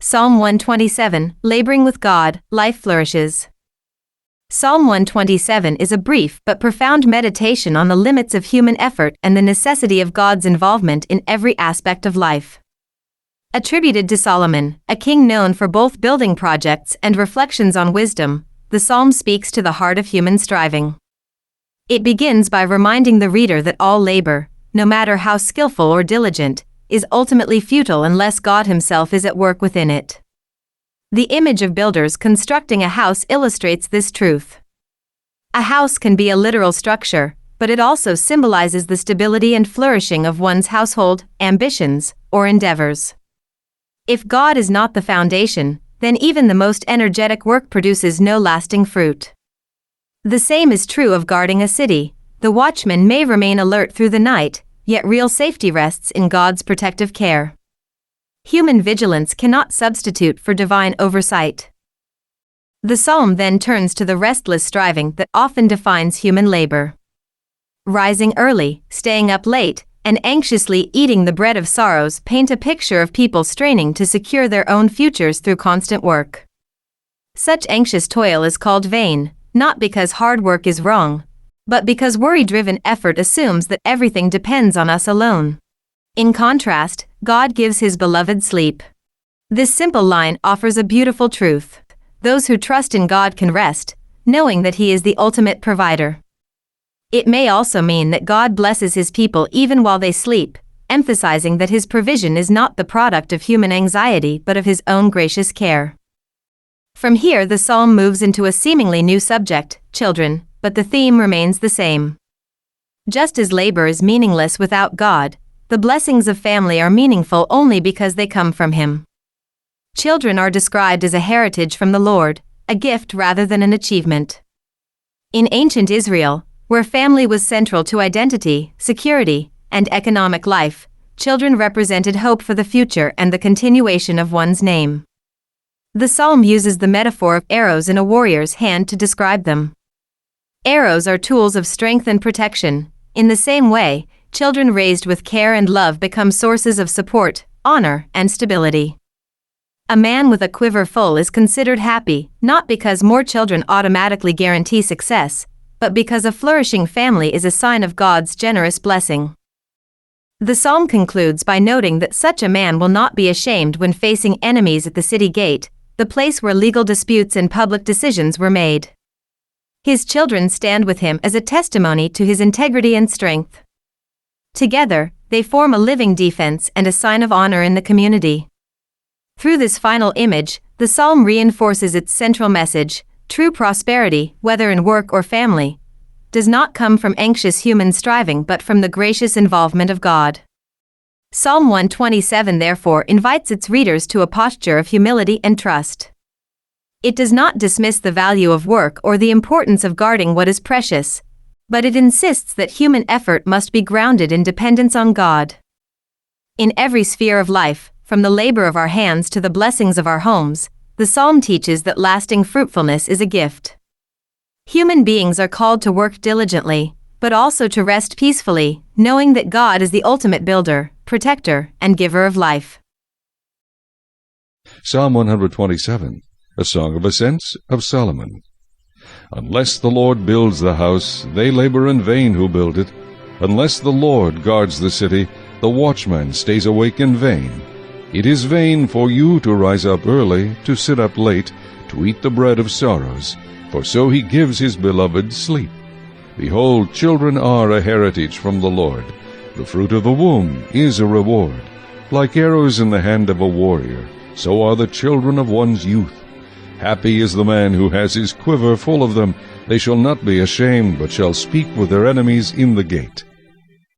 Psalm 127, Laboring with God, Life Flourishes. Psalm 127 is a brief but profound meditation on the limits of human effort and the necessity of God's involvement in every aspect of life. Attributed to Solomon, a king known for both building projects and reflections on wisdom, the psalm speaks to the heart of human striving. It begins by reminding the reader that all labor, no matter how skillful or diligent, is ultimately futile unless God Himself is at work within it. The image of builders constructing a house illustrates this truth. A house can be a literal structure, but it also symbolizes the stability and flourishing of one's household, ambitions, or endeavors. If God is not the foundation, then even the most energetic work produces no lasting fruit. The same is true of guarding a city. The watchman may remain alert through the night, yet real safety rests in God's protective care. Human vigilance cannot substitute for divine oversight. The psalm then turns to the restless striving that often defines human labor. Rising early, staying up late, and anxiously eating the bread of sorrows paint a picture of people straining to secure their own futures through constant work. Such anxious toil is called vain, not because hard work is wrong, but because worry-driven effort assumes that everything depends on us alone. In contrast, God gives His beloved sleep. This simple line offers a beautiful truth. Those who trust in God can rest, knowing that He is the ultimate provider. It may also mean that God blesses His people even while they sleep, emphasizing that His provision is not the product of human anxiety but of His own gracious care. From here the psalm moves into a seemingly new subject, children, but the theme remains the same. Just as labor is meaningless without God, the blessings of family are meaningful only because they come from Him. Children are described as a heritage from the Lord, a gift rather than an achievement. In ancient Israel, where family was central to identity, security, and economic life, children represented hope for the future and the continuation of one's name. The psalm uses the metaphor of arrows in a warrior's hand to describe them. Arrows are tools of strength and protection. In the same way, children raised with care and love become sources of support, honor, and stability. A man with a quiver full is considered happy, not because more children automatically guarantee success, but because a flourishing family is a sign of God's generous blessing. The psalm concludes by noting that such a man will not be ashamed when facing enemies at the city gate, the place where legal disputes and public decisions were made. His children stand with him as a testimony to his integrity and strength. Together, they form a living defense and a sign of honor in the community. Through this final image, the psalm reinforces its central message: true prosperity, whether in work or family, does not come from anxious human striving but from the gracious involvement of God. Psalm 127 therefore invites its readers to a posture of humility and trust. It does not dismiss the value of work or the importance of guarding what is precious, but it insists that human effort must be grounded in dependence on God. In every sphere of life, from the labor of our hands to the blessings of our homes, the psalm teaches that lasting fruitfulness is a gift. Human beings are called to work diligently, but also to rest peacefully, knowing that God is the ultimate builder, protector, and giver of life. Psalm 127, a Song of Ascents of Solomon. Unless the Lord builds the house, they labor in vain who build it. Unless the Lord guards the city, the watchman stays awake in vain. It is vain for you to rise up early, to sit up late, to eat the bread of sorrows, for so He gives His beloved sleep. Behold, children are a heritage from the Lord. The fruit of the womb is a reward. Like arrows in the hand of a warrior, so are the children of one's youth. Happy is the man who has his quiver full of them. They shall not be ashamed, but shall speak with their enemies in the gate.